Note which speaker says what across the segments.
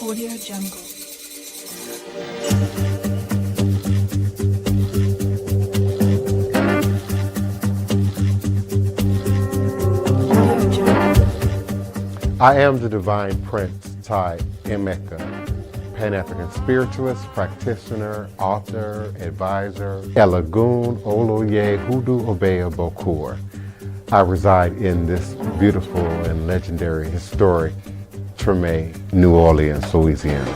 Speaker 1: Audio Jungle. Audio Jungle.
Speaker 2: I am the Divine Prince, Ty Emmecca, Pan-African Spiritualist, Practitioner, Author, Advisor, Elagoon, Oloye, Hoodoo, Obeya, Bokur. I reside in this beautiful and legendary, historic Treme, New Orleans, Louisiana.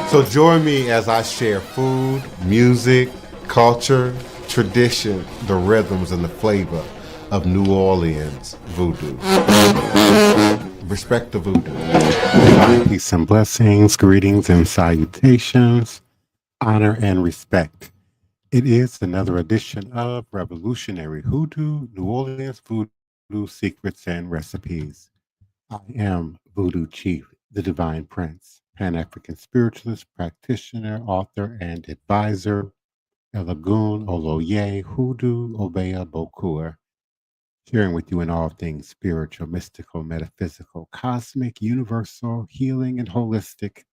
Speaker 2: So join me as I share food, music, culture, tradition, the rhythms and the flavor of New Orleans voodoo. Respect the voodoo. Divine peace and blessings, greetings and salutations, honor and respect. It is another edition of Revolutionary Hoodoo, New Orleans Voodoo Secrets and Recipes. I am Voodoo Chief, the Divine Prince, Pan-African Spiritualist, Practitioner, Author, and Advisor, Elagoon, Oloye, Hoodoo, Obeya, Bokur, sharing with you in all things spiritual, mystical, metaphysical, cosmic, universal, healing, and holistic,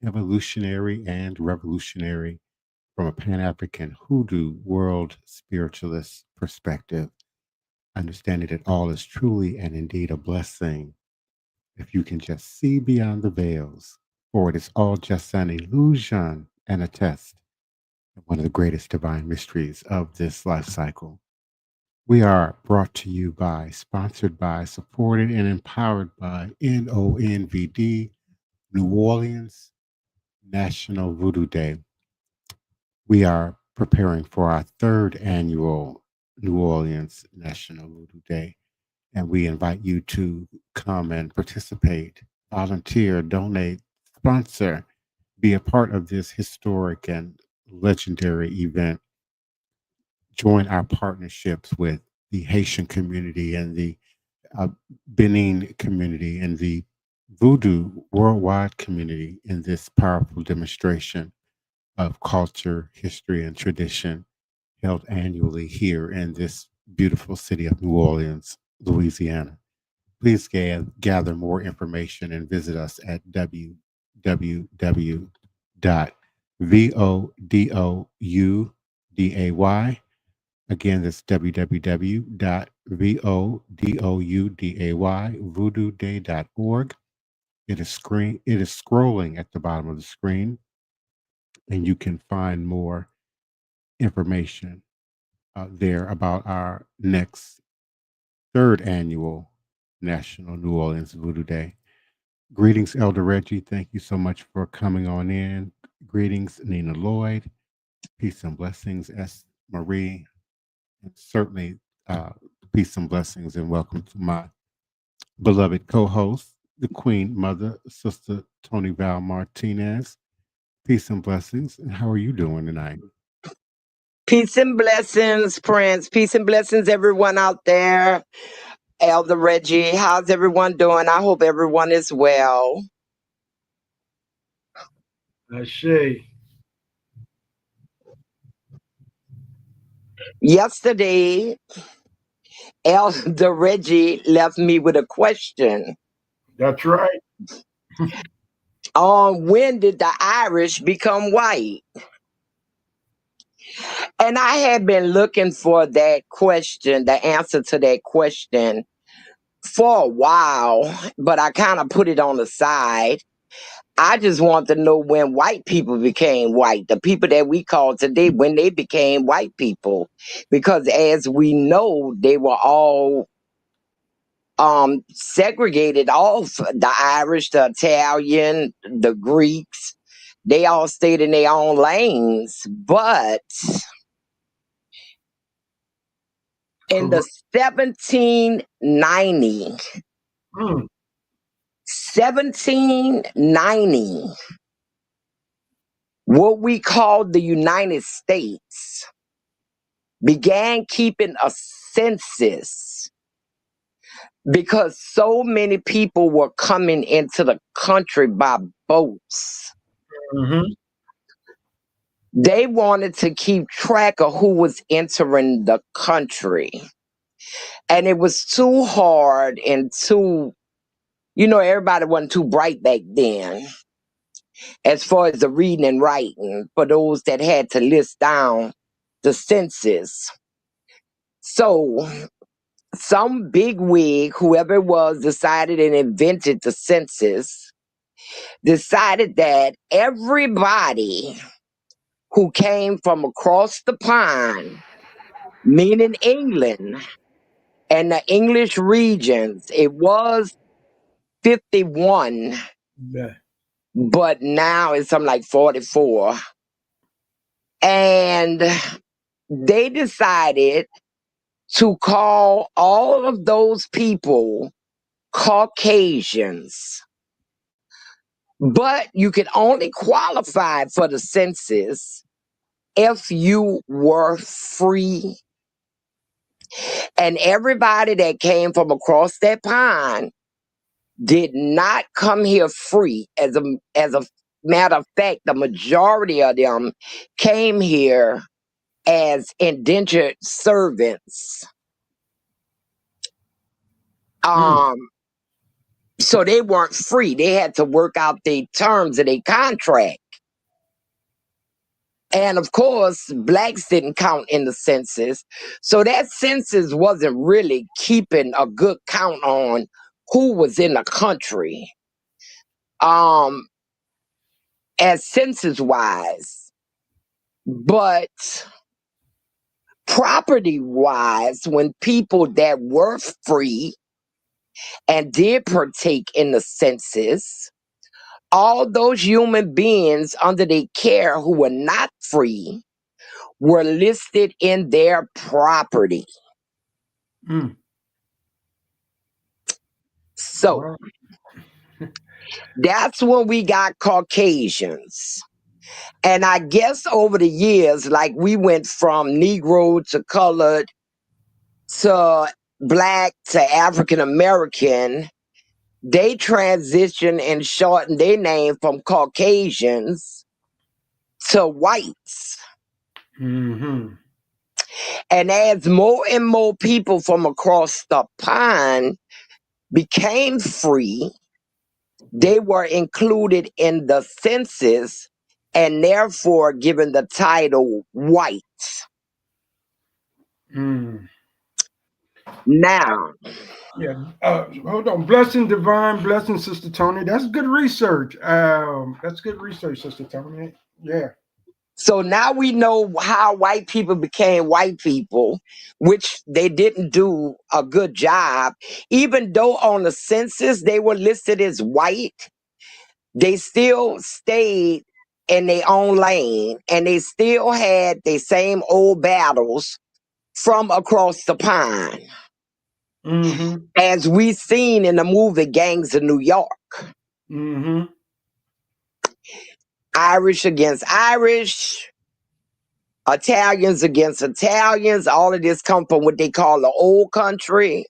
Speaker 2: evolutionary, and revolutionary from a Pan-African Hoodoo world spiritualist perspective, understanding that all is truly and indeed a blessing if you can just see beyond the veils, for it is all just an illusion and a test of one of the greatest divine mysteries of this life cycle. We are brought to you by, sponsored by, supported, and empowered by NONVD, New Orleans National Voodoo Day. We are preparing for our third annual New Orleans National Voodoo Day, and we invite you to come and participate, volunteer, donate, sponsor, be a part of this historic and legendary event. Join our partnerships with the Haitian community and the Benin community and the Voodoo worldwide community in this powerful demonstration of culture, history, and tradition held annually here in this beautiful city of New Orleans, Louisiana. Please gather more information and visit us at www.vodouday. Again, that's www.vodouday.org. It is scrolling at the bottom of the screen, and you can find more information there about our next third annual National New Orleans Voodoo Day. Greetings, Elder Reggie. Thank you so much for coming on in. Greetings, Nina Lloyd. Peace and blessings, S. Marie. And certainly, peace and blessings, and welcome to my beloved co-host, the Queen Mother, Sister Toni Val Martinez. Peace and blessings. And how are you doing tonight?
Speaker 3: Peace and blessings, Prince. Peace and blessings, everyone out there. Elder Reggie, how's everyone doing? I hope everyone is well.
Speaker 4: I see.
Speaker 3: Yesterday, Elder Reggie left me with a question.
Speaker 4: That's right.
Speaker 3: When did the Irish become white? And I had been looking for that question, the answer to that question, for a while, but I kind of put it on the side. I just want to know when white people became white, the people that we call today, when they became white people. Because as we know, they were all segregated off. The Irish, the Italian, the Greeks, they all stayed in their own lanes. But in the 1790, what we call the United States began keeping a census because so many people were coming into the country by boats.
Speaker 4: Mm-hmm.
Speaker 3: They wanted to keep track of who was entering the country. And it was too hard and too, everybody wasn't too bright back then as far as the reading and writing for those that had to list down the census. So some big wig, whoever it was, decided and invented the census, decided that everybody who came from across the pond, meaning England and the English regions, it was 51,
Speaker 4: Yeah.
Speaker 3: but now it's something like 44. And they decided to call all of those people Caucasians. But you could only qualify for the census if you were free. And everybody that came from across that pond did not come here free. As a matter of fact, the majority of them came here as indentured servants. So they weren't free. They had to work out the terms of their contract. And of course, blacks didn't count in the census. So that census wasn't really keeping a good count on who was in the country. As census wise. But property wise, when people that were free and did partake in the census, all those human beings under their care who were not free were listed in their property.
Speaker 4: Mm.
Speaker 3: So
Speaker 4: Wow.
Speaker 3: that's when we got Caucasians. And I guess over the years, like we went from Negro to colored to black to African American, they transitioned and shortened their name from Caucasians to whites.
Speaker 4: Mm-hmm.
Speaker 3: And as more and more people from across the pond became free, they were included in the census and therefore given the title white.
Speaker 4: Mm.
Speaker 3: Now,
Speaker 4: Yeah. Hold on. Blessing, divine blessing, Sister Toni. That's good research. That's good research, Sister Toni. Yeah.
Speaker 3: so now we know how white people became white people, which they didn't do a good job. Even though on the census they were listed as white, they still stayed in their own lane and they still had the same old battles from across the pond,
Speaker 4: Mm-hmm.
Speaker 3: as we seen in the movie Gangs of New York.
Speaker 4: Mm-hmm.
Speaker 3: Irish against Irish, Italians against Italians. All of this come from what they call the old country.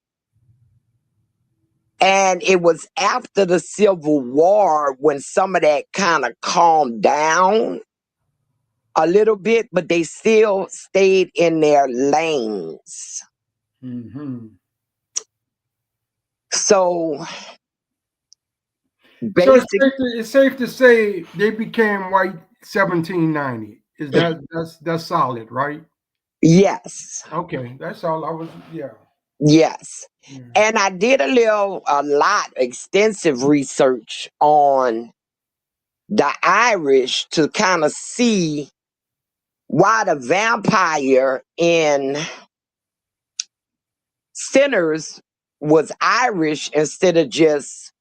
Speaker 3: And it was after the Civil War when some of that kind of calmed down a little bit, but they still stayed in their lanes.
Speaker 4: Mm-hmm.
Speaker 3: So
Speaker 4: So
Speaker 3: basically,
Speaker 4: it's safe to say they became white 1790. Is that's solid, right?
Speaker 3: yes,
Speaker 4: Okay, that's all I was. Yeah.
Speaker 3: yes.
Speaker 4: Yeah.
Speaker 3: And I did extensive research on the Irish to kind of see why the vampire in Sinners was Irish instead of just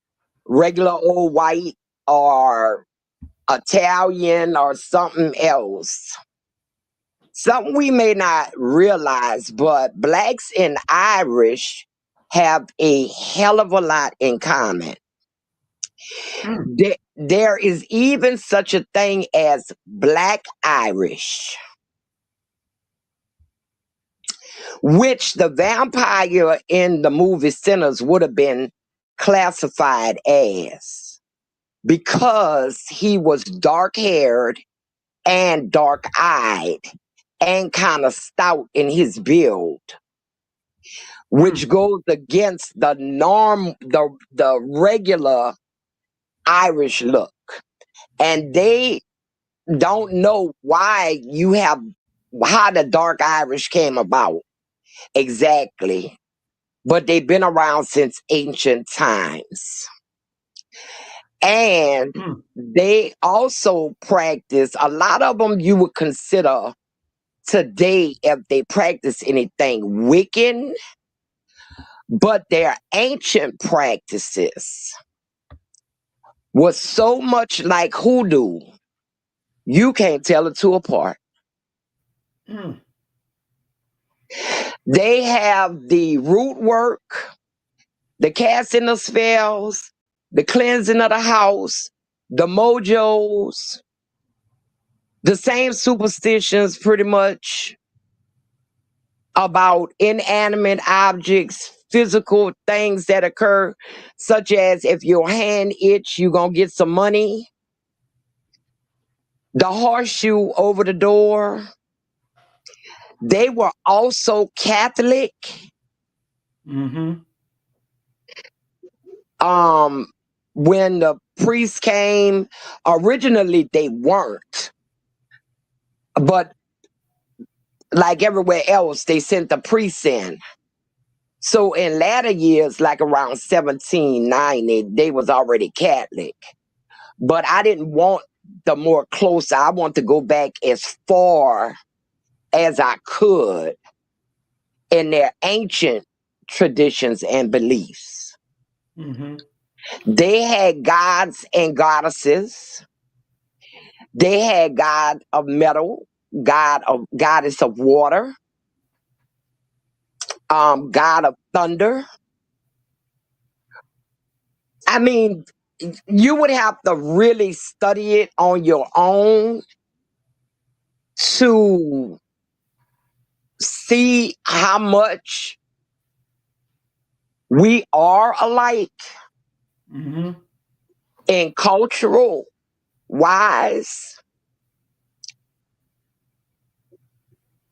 Speaker 3: regular old white or Italian or something else. Something we may not realize, but blacks and Irish have a hell of a lot in common.
Speaker 4: Mm.
Speaker 3: There is even such a thing as Black Irish, which the vampire in the movie Sinners would have been classified as, because he was dark haired and dark-eyed and kind of stout in his build, which goes against the norm, the regular Irish look. And they don't know how the dark Irish came about exactly, but they've been around since ancient times. And they also practice, a lot of them you would consider today, if they practice anything, Wiccan, but their ancient practices was so much like hoodoo, you can't tell the two apart. They have the root work, the casting of spells, the cleansing of the house, the mojos, the same superstitions pretty much about inanimate objects, physical things that occur, such as if your hand itch, you're going to get some money. The horseshoe over the door. They were also Catholic. When the priests came, originally they weren't. But like everywhere else, they sent the priests in. So in latter years, like around 1790, they was already Catholic. But I didn't want the more closer. I want to go back as far as I could in their ancient traditions and beliefs. They had gods and goddesses. They had god of metal, goddess of water, god of thunder. I mean, you would have to really study it on your own to see how much we are alike in cultural wise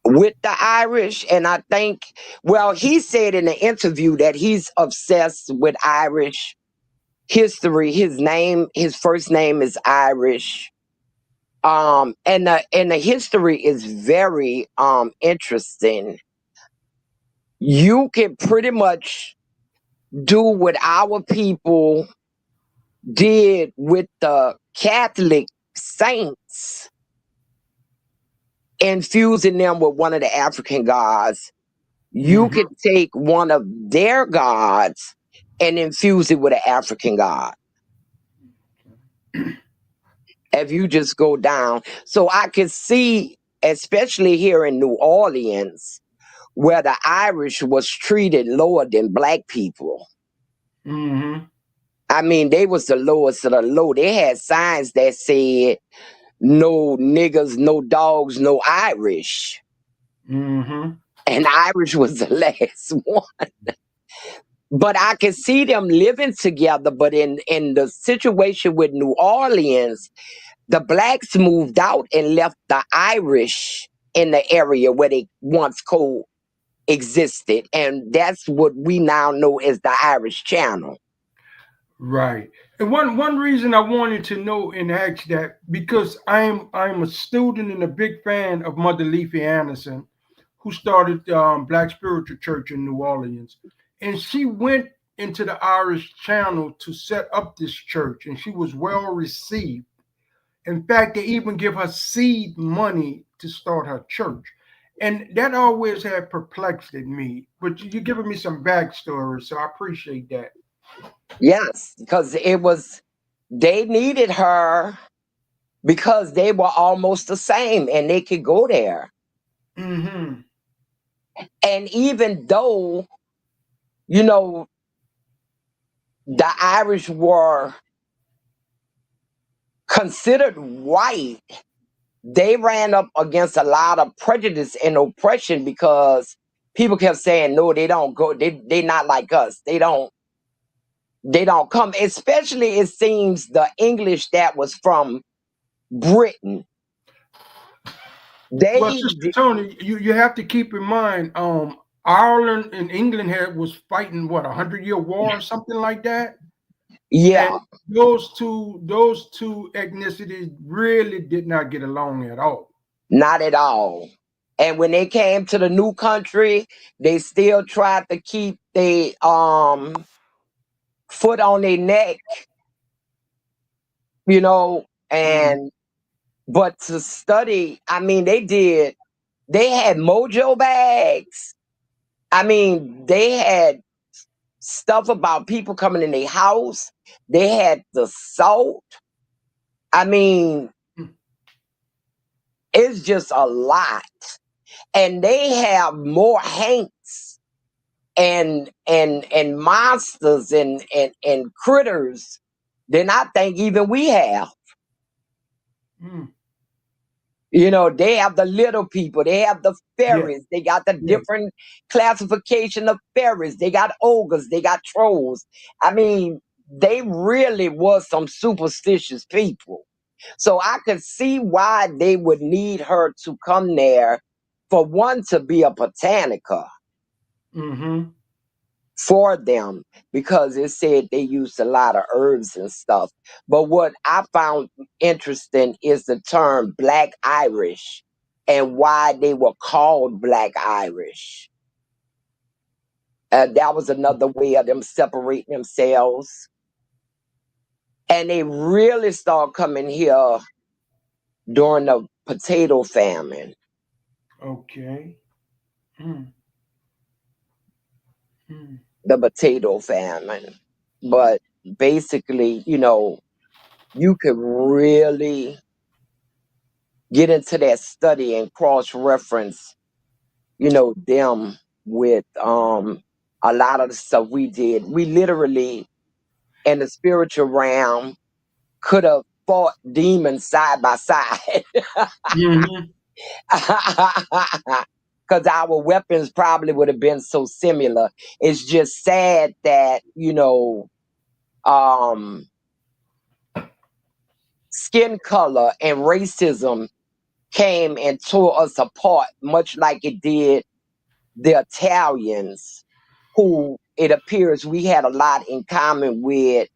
Speaker 3: with the Irish. And I think, well, he said in the interview that he's obsessed with Irish history. His first name is Irish. And the history is very interesting. You can pretty much do what our people did with the Catholic saints, infusing them with one of the African gods. You can take one of their gods and infuse it with an African god. If you just go down. So I could see, especially here in New Orleans, where the Irish was treated lower than black people. I mean, they was the lowest of the low. They had signs that said, no niggers, no dogs, no Irish. And Irish was the last one. But I can see them living together. But in the situation with New Orleans, the blacks moved out and left the Irish in the area where they once coexisted. And that's what we now know as the Irish Channel.
Speaker 4: Right. And one reason I wanted to know and ask that, because I'm a student and a big fan of Mother Leafy Anderson, who started Black Spiritual Church in New Orleans. And she went into the Irish Channel to set up this church, and she was well received. In fact, they even give her seed money to start her church. And that always had perplexed me. But you're giving me some backstory, so I appreciate that.
Speaker 3: Yes, because they needed her because they were almost the same and they could go there. And even though, the Irish were considered white, they ran up against a lot of prejudice and oppression because people kept saying, no, they don't go, they not like us. They don't come, especially it seems the English that was from Britain.
Speaker 4: Well,
Speaker 3: They,
Speaker 4: Sister Toni, you have to keep in mind, Ireland and England was fighting what 100-year war or something like that,
Speaker 3: yeah,
Speaker 4: and those two ethnicities really did not get along at all.
Speaker 3: not at all. And when they came to the new country, they still tried to keep their foot on their neck, you know,
Speaker 4: Mm,
Speaker 3: and but to study, I mean, they had mojo bags. I mean, they had stuff about people coming in their house. They had the salt. I mean,
Speaker 4: mm,
Speaker 3: it's just a lot. And they have more Hanks and monsters and critters than I think even we have.
Speaker 4: mm.
Speaker 3: You know, they have the little people, they have the
Speaker 4: Yeah,
Speaker 3: fairies, they got the
Speaker 4: yeah.
Speaker 3: different classification of fairies, they got ogres, they got trolls. I mean, they really was some superstitious people. So I could see why they would need her to come there, for one, to be a botanica
Speaker 4: Mm-hmm.
Speaker 3: for them, because it said they used a lot of herbs and stuff. But what I found interesting is the term Black Irish and why they were called Black Irish. That was another way of them separating themselves. And they really started coming here during the potato famine.
Speaker 4: Okay. Mm, mm.
Speaker 3: The potato famine. But basically, you know, you could really get into that study and cross reference, you know, them with a lot of the stuff we did. We literally in the spiritual realm could have fought demons side by side.
Speaker 4: Mm-hmm.
Speaker 3: Because our weapons probably would have been so similar. It's just sad that, you know, um skin color and racism came and tore us apart, much like it did the Italians, who it appears we had a lot in common with,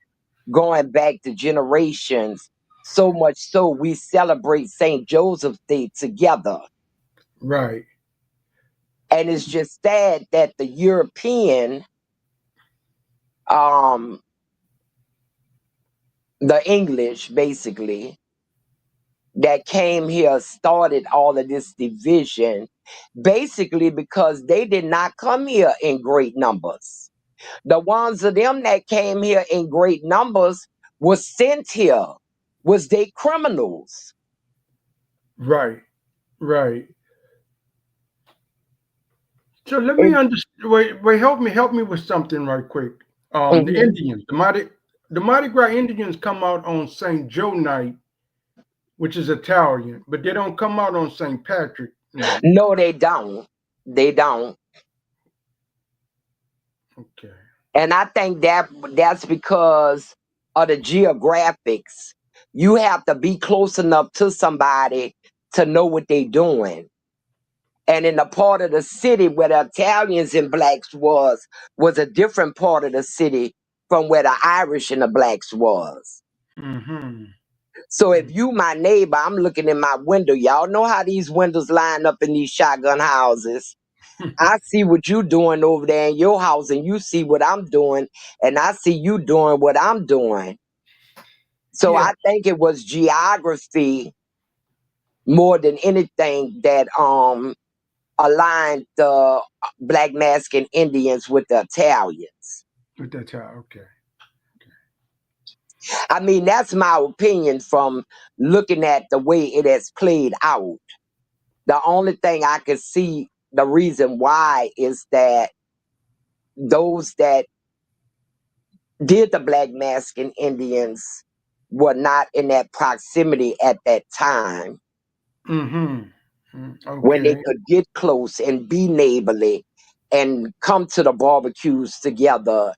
Speaker 3: going back to generations. So much so we celebrate St. Joseph's Day together.
Speaker 4: Right.
Speaker 3: And it's just sad that the European, um, the English basically, that came here started all of this division, basically because they did not come here in great numbers. The ones of them that came here in great numbers was sent here, was they criminals.
Speaker 4: Right. Right. So let me
Speaker 3: And,
Speaker 4: understand. Wait. Help me with something right quick. The
Speaker 3: mhm.
Speaker 4: Indians, the Mardi Gras Indians come out on Saint Joe night, which is Italian, but they don't come out on Saint Patrick night.
Speaker 3: No, they don't. They don't.
Speaker 4: Okay.
Speaker 3: And I think that's because of the geographics. You have to be close enough to somebody to know what they're doing. And in the part of the city where the Italians and blacks was a different part of the city from where the Irish and the blacks was.
Speaker 4: Mm-hmm.
Speaker 3: So if you my neighbor, I'm looking in my window. Y'all know how these windows line up in these shotgun houses. I see what you doing over there in your house, and you see what I'm doing, and I see you doing what I'm doing. So
Speaker 4: Yeah.
Speaker 3: I think it was geography more than anything that aligned the Black Mexican Indians with the Italians.
Speaker 4: With that child. Okay.
Speaker 3: I mean, that's my opinion from looking at the way it has played out. The only thing I can see the reason why is that those that did the Black Mexican Indians were not in that proximity at that time
Speaker 4: Mm-hmm.
Speaker 3: when they
Speaker 4: Okay.
Speaker 3: could get close and be neighborly and come to the barbecues together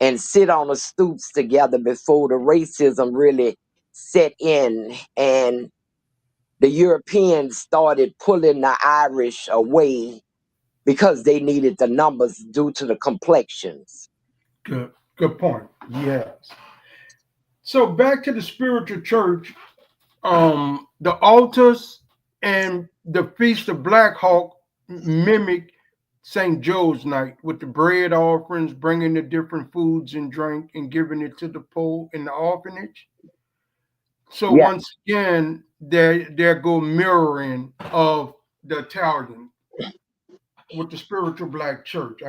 Speaker 3: and sit on the stoops together before the racism really set in. And the Europeans started pulling the Irish away because they needed the numbers due to the complexions.
Speaker 4: Good point. Yes. So back to the spiritual church, the altars and the Feast of Black Hawk mimic St. Joe's night with the bread offerings, bringing the different foods and drink and giving it to the poor in the orphanage. So
Speaker 3: Yeah.
Speaker 4: once again, there go mirroring of the Italian with the spiritual black church.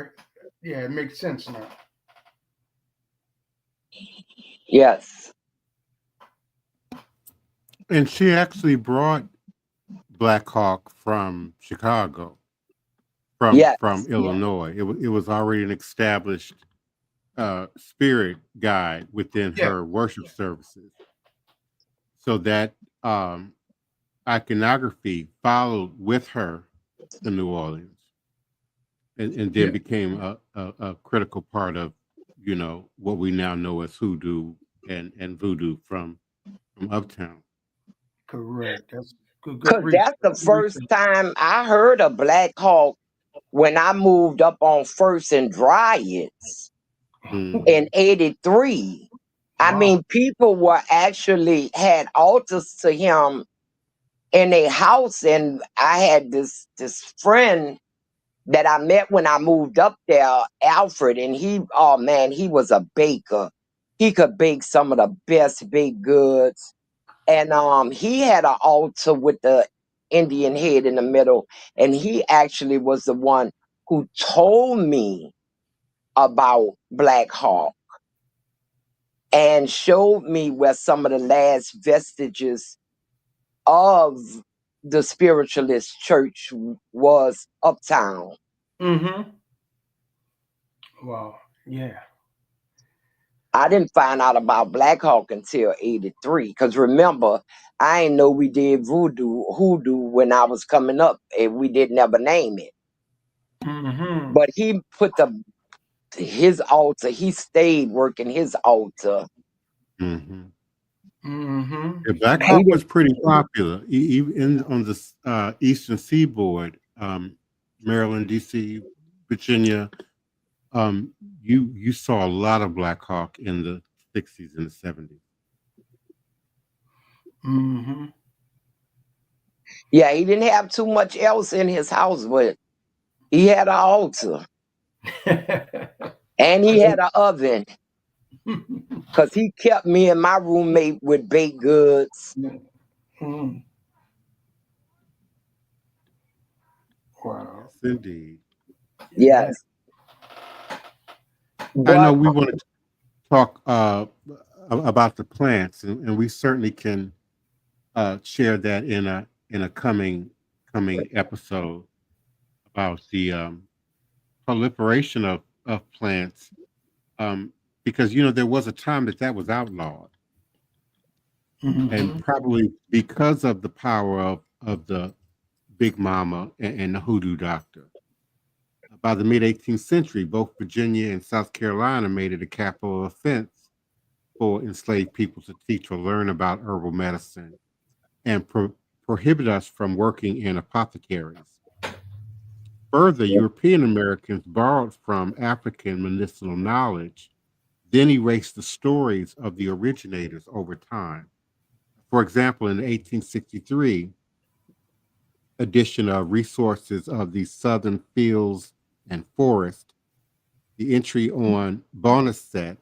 Speaker 4: Yeah, it makes sense now.
Speaker 3: Yes.
Speaker 2: And she actually brought Black Hawk from Chicago, from
Speaker 3: Yes.
Speaker 2: Illinois. It was already an established spirit guide within her worship services. So that iconography followed with her in New Orleans, and then became a critical part of, what we now know as hoodoo and voodoo from Uptown.
Speaker 4: Correct. That's good.
Speaker 3: Because that's the first time I heard of Black Hawk when I moved up on First and Dryads in 83. I mean, people were actually had altars to him in a house, and I had this friend that I met when I moved up there, Alfred, and he was a baker. He could bake some of the best baked goods. And he had an altar with the Indian head in the middle, and he actually was the one who told me about Black Hawk and showed me where some of the last vestiges of the Spiritualist church was uptown.
Speaker 4: Mm-hmm. Wow. Yeah.
Speaker 3: I didn't find out about Black Hawk until 83. Because remember, I ain't know we did Voodoo Hoodoo when I was coming up, and we didn't ever name it.
Speaker 4: Mm-hmm.
Speaker 3: But he put his altar, he stayed working his altar.
Speaker 2: Mm-hmm.
Speaker 4: Mm-hmm.
Speaker 2: Yeah, Black Hawk was pretty popular, even on the Eastern Seaboard, Maryland, D.C., Virginia. You saw a lot of Black Hawk in the 60s and the 70s.
Speaker 4: Mm-hmm.
Speaker 3: Yeah, he didn't have too much else in his house, but he had an altar. And he had an oven. Because he kept me and my roommate with baked goods.
Speaker 4: Mm. Wow.
Speaker 2: Yes, indeed.
Speaker 3: Yes.
Speaker 2: I know we want to talk about the plants, and we certainly can share that in a coming episode about the proliferation of plants, because there was a time that was outlawed, and probably because of the power of the Big Mama and the hoodoo doctor. By the mid-18th century, both Virginia and South Carolina made it a capital offense for enslaved people to teach or learn about herbal medicine, and prohibit us from working in apothecaries. Further, European Americans borrowed from African medicinal knowledge, then erased the stories of the originators over time. For example, in the 1863 edition of Resources of the Southern Fields and Forest, the entry on boneset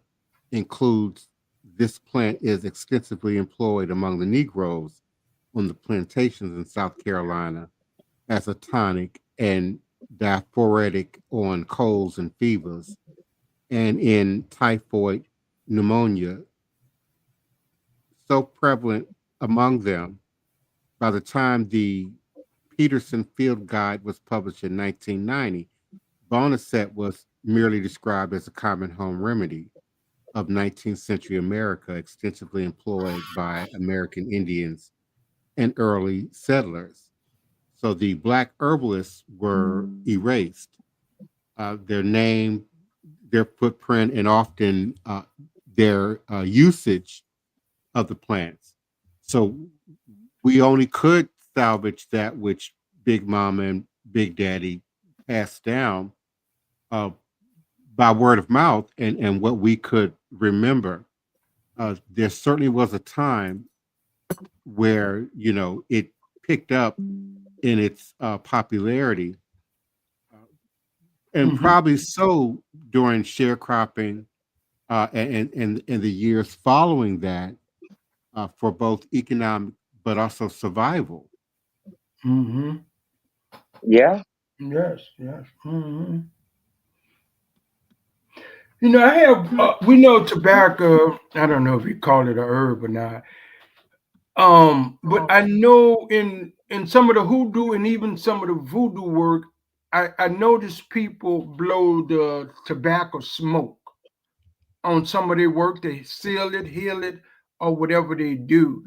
Speaker 2: includes this plant is extensively employed among the Negroes on the plantations in South Carolina as a tonic and diaphoretic on colds and fevers, and in typhoid pneumonia, so prevalent among them. By the time the Peterson Field Guide was published in 1990, boneset was merely described as a common home remedy of 19th century America, extensively employed by American Indians and early settlers. So the Black herbalists were erased. Their name, their footprint, and often their usage of the plants. So we only could salvage that which Big Mama and Big Daddy passed down uh, by word of mouth and what we could remember. There certainly was a time where, it picked up in its popularity, uh, and
Speaker 4: Hmm.
Speaker 2: probably so during sharecropping and the years following that, for both economic but also survival.
Speaker 4: Hmm.
Speaker 3: Yeah.
Speaker 4: Yes, yes. Hmm. I have, we know tobacco, I don't know if you call it a herb or not. But I know in some of the hoodoo and even some of the voodoo work, I noticed people blow the tobacco smoke on some of their work. They seal it, heal it, or whatever they do.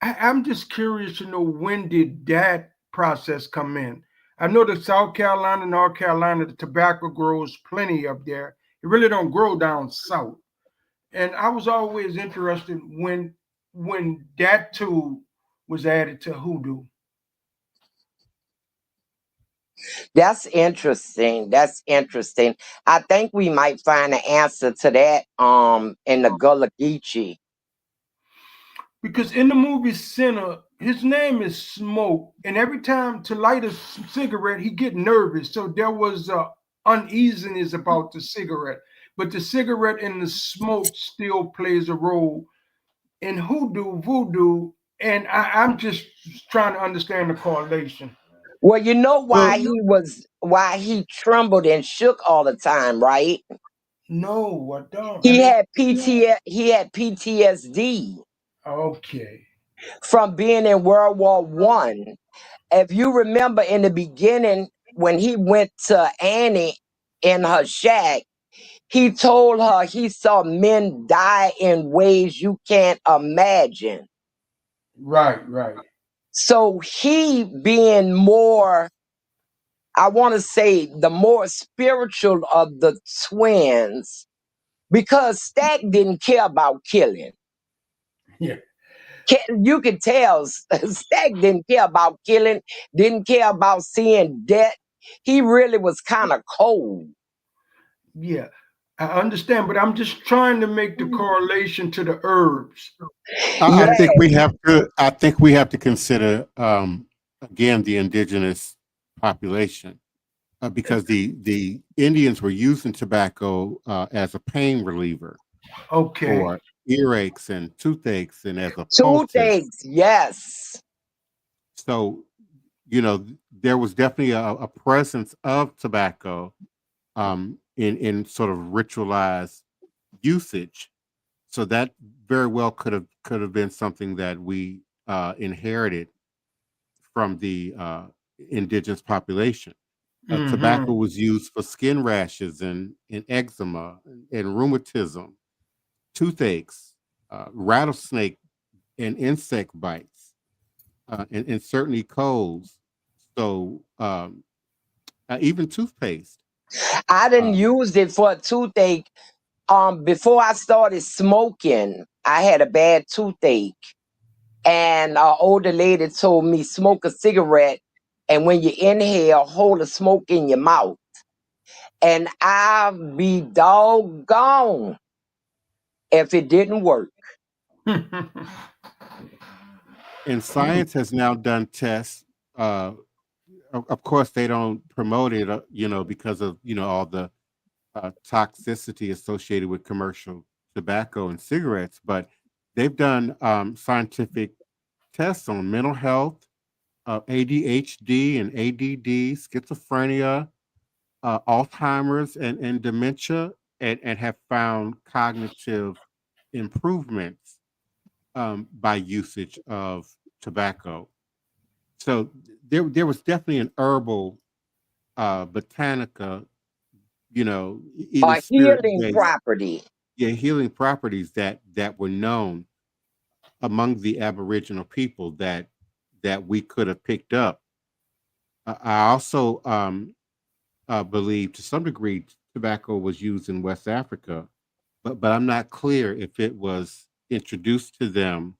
Speaker 4: I'm just curious to know, when did that process come in? I know that South Carolina, North Carolina, the tobacco grows plenty up there. It really don't grow down south. And I was always interested when that tool was added to hoodoo.
Speaker 3: That's interesting. That's interesting. I think we might find an answer to that in the Gullah Geechee.
Speaker 4: Because in the movie Sinner, his name is Smoke, and every time to light a cigarette, he get nervous. So there was uneasiness about the cigarette, but the cigarette and the smoke still plays a role in hoodoo, voodoo, and I'm just trying to understand the correlation.
Speaker 3: Well, you know
Speaker 2: Well,
Speaker 3: why he trembled and shook all the time, right?
Speaker 4: No, I don't. I
Speaker 3: He
Speaker 4: didn't.
Speaker 3: had PTSD
Speaker 4: Okay.
Speaker 3: from being in World War One. If you remember in the beginning when he went to Annie in her shack, he told her he saw men die in ways you can't imagine.
Speaker 4: Right, right.
Speaker 3: So he being more, I want to say, the more spiritual of the twins, because Stack didn't care about killing.
Speaker 4: Yeah.
Speaker 3: You could tell Stack didn't care about killing, didn't care about seeing death. He really was kind of cold.
Speaker 4: Yeah, I understand, but I'm just trying to make the correlation to the herbs.
Speaker 2: I
Speaker 3: Yeah,
Speaker 2: think we have to. I think we have to consider again the indigenous population, because the Indians were using tobacco as a pain reliever
Speaker 4: Okay.
Speaker 2: for earaches and toothaches and as a
Speaker 3: two
Speaker 2: poultice.
Speaker 3: things. Yes.
Speaker 2: So, there was definitely a presence of tobacco in sort of ritualized usage. So that very well could have been something that we inherited from the indigenous population. Tobacco
Speaker 4: Hmm.
Speaker 2: was used for skin rashes and eczema and rheumatism, toothaches, rattlesnake and insect bites, and certainly colds. So even toothpaste.
Speaker 3: I didn't
Speaker 2: Uh,
Speaker 3: use it for a toothache. Before I started smoking, I had a bad toothache. And an older lady told me smoke a cigarette, and when you inhale, hold the smoke in your mouth. And I'll be doggone if it didn't work.
Speaker 2: and science has now done tests. Of course, they don't promote it, because of all the toxicity associated with commercial tobacco and cigarettes. But they've done scientific tests on mental health, ADHD and ADD, schizophrenia, Alzheimer's, and dementia, and have found cognitive improvements by usage of tobacco. So there was definitely an herbal botanica, even
Speaker 3: A
Speaker 2: spirit
Speaker 3: healing
Speaker 2: based,
Speaker 3: property.
Speaker 2: yeah, healing properties that were known among the Aboriginal people that we could have picked up. I also believe to some degree tobacco was used in West Africa, but I'm not clear if it was introduced to them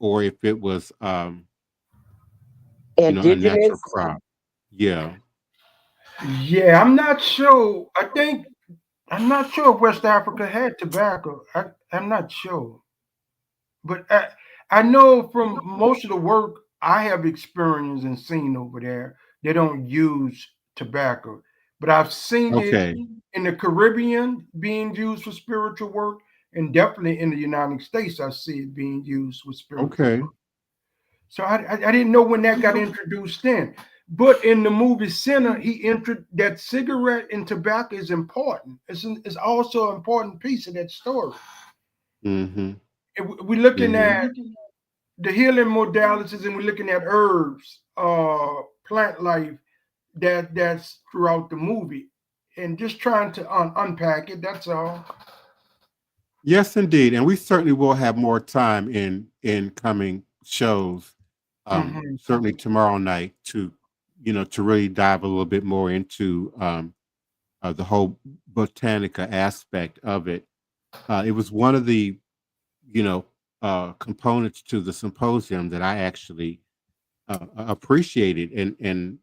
Speaker 2: or if it was a natural
Speaker 3: Indigenous.
Speaker 2: crop. Yeah.
Speaker 4: Yeah, I'm not sure. I'm not sure if West Africa had tobacco. I'm not sure. But I know from most of the work I have experienced and seen over there, they don't use tobacco. But I've seen it
Speaker 2: Okay.
Speaker 4: in the Caribbean being used for spiritual work, and definitely in the United States, I see it being used with spiritual
Speaker 2: Okay.
Speaker 4: work. So I didn't know when that got introduced in. But in the movie Sinner, he entered that cigarette and tobacco is important. It's also an important piece of that story.
Speaker 2: Mm-hmm.
Speaker 4: We're looking
Speaker 2: Mm-hmm.
Speaker 4: at the healing modalities and we're looking at herbs, plant life that's throughout the movie, and just trying to unpack it. That's all.
Speaker 2: Yes, indeed. And we certainly will have more time in coming shows.
Speaker 4: Hmm.
Speaker 2: Certainly tomorrow night to really dive a little bit more into the whole botanica aspect of it. It was one of the components to the symposium that I actually appreciated and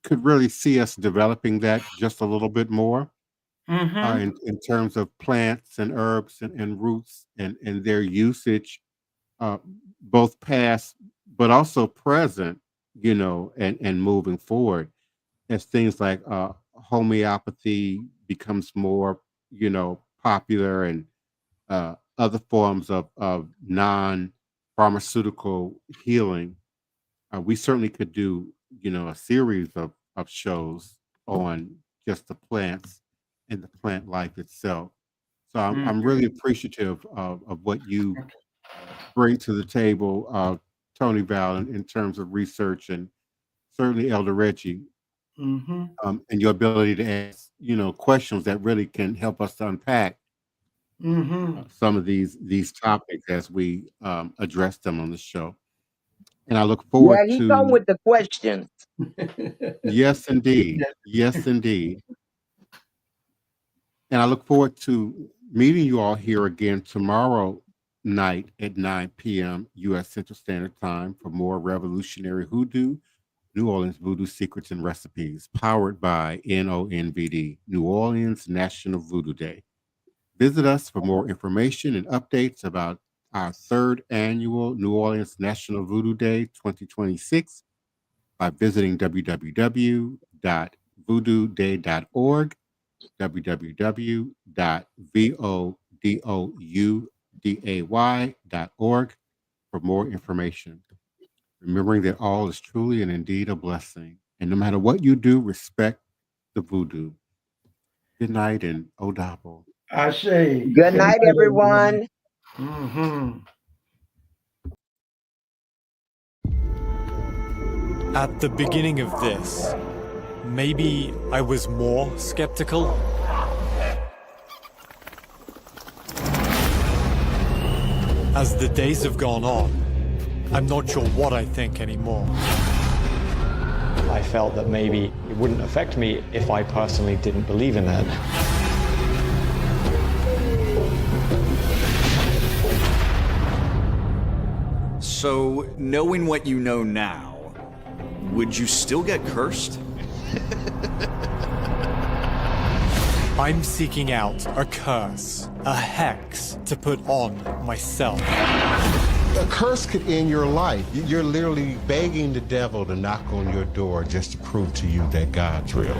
Speaker 2: could really see us developing that just a little bit more
Speaker 4: Hmm.
Speaker 2: in terms of plants and herbs and roots and their usage, uh, both past but also present, and moving forward as things like homeopathy becomes more, popular and other forms of non-pharmaceutical healing. We certainly could do, a series of shows on just the plants and the plant life itself. So I'm
Speaker 4: Hmm.
Speaker 2: really appreciative of what you bring to the table, Tony Val, in terms of research, and certainly Elder Reggie,
Speaker 4: Hmm.
Speaker 2: and your ability to ask, questions that really can help us to unpack
Speaker 4: Hmm.
Speaker 2: some of these topics as we address them on the show. And I look
Speaker 3: Yeah,
Speaker 2: forward
Speaker 3: he come
Speaker 2: to
Speaker 3: with the questions.
Speaker 2: yes, indeed, yes, indeed, and I look forward to meeting you all here again tomorrow night at 9 p.m. U.S. Central Standard Time for more revolutionary hoodoo, New Orleans Voodoo Secrets and Recipes, powered by NONVD, New Orleans National Voodoo Day. Visit us for more information and updates about our third annual New Orleans National Voodoo Day 2026 by visiting www.voodooday.org, www.vodouday.org for more information. Remembering that all is truly and indeed a blessing. And no matter what you do, respect the voodoo. Good night and Odabo.
Speaker 4: I say.
Speaker 3: Good night, everyone.
Speaker 4: Hmm.
Speaker 5: At the beginning of this, maybe I was more skeptical. As the days have gone on, I'm not sure what I think anymore.
Speaker 6: I felt that maybe it wouldn't affect me if I personally didn't believe in it.
Speaker 7: So, knowing what you know now, would you still get cursed?
Speaker 5: I'm seeking out a curse, a hex to put on myself.
Speaker 8: A curse could end your life. You're literally begging the devil to knock on your door just to prove to you that God's real.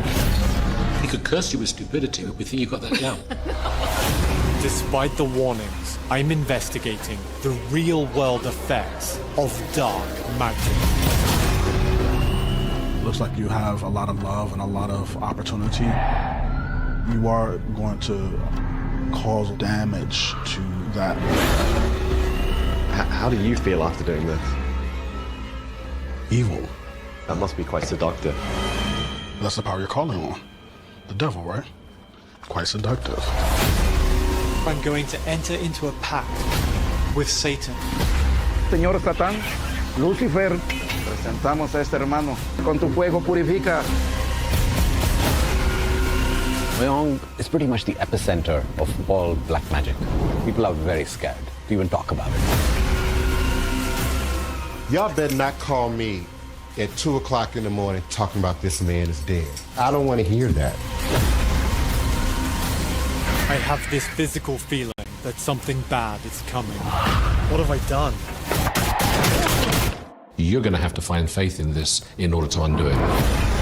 Speaker 9: He could curse you with stupidity, but we think you got that down.
Speaker 5: Despite the warnings, I'm investigating the real-world effects of dark magic.
Speaker 10: Looks like you have a lot of love and a lot of opportunity. You are going to cause damage to that.
Speaker 6: How do you feel after doing this?
Speaker 10: Evil.
Speaker 6: That must be quite seductive.
Speaker 10: That's the power you're calling on. The devil, right? Quite seductive.
Speaker 5: I'm going to enter into a pact with Satan.
Speaker 11: Señor Satán, Lucifer, presentamos a este hermano. Con tu fuego purifica.
Speaker 12: Wyong is pretty much the epicenter of all black magic. People are very scared to even talk about it.
Speaker 8: Y'all better not call me at 2 o'clock in the morning talking about this man is dead. I don't want to hear that.
Speaker 5: I have this physical feeling that something bad is coming. What have I done?
Speaker 9: You're going to have to find faith in this in order to undo it.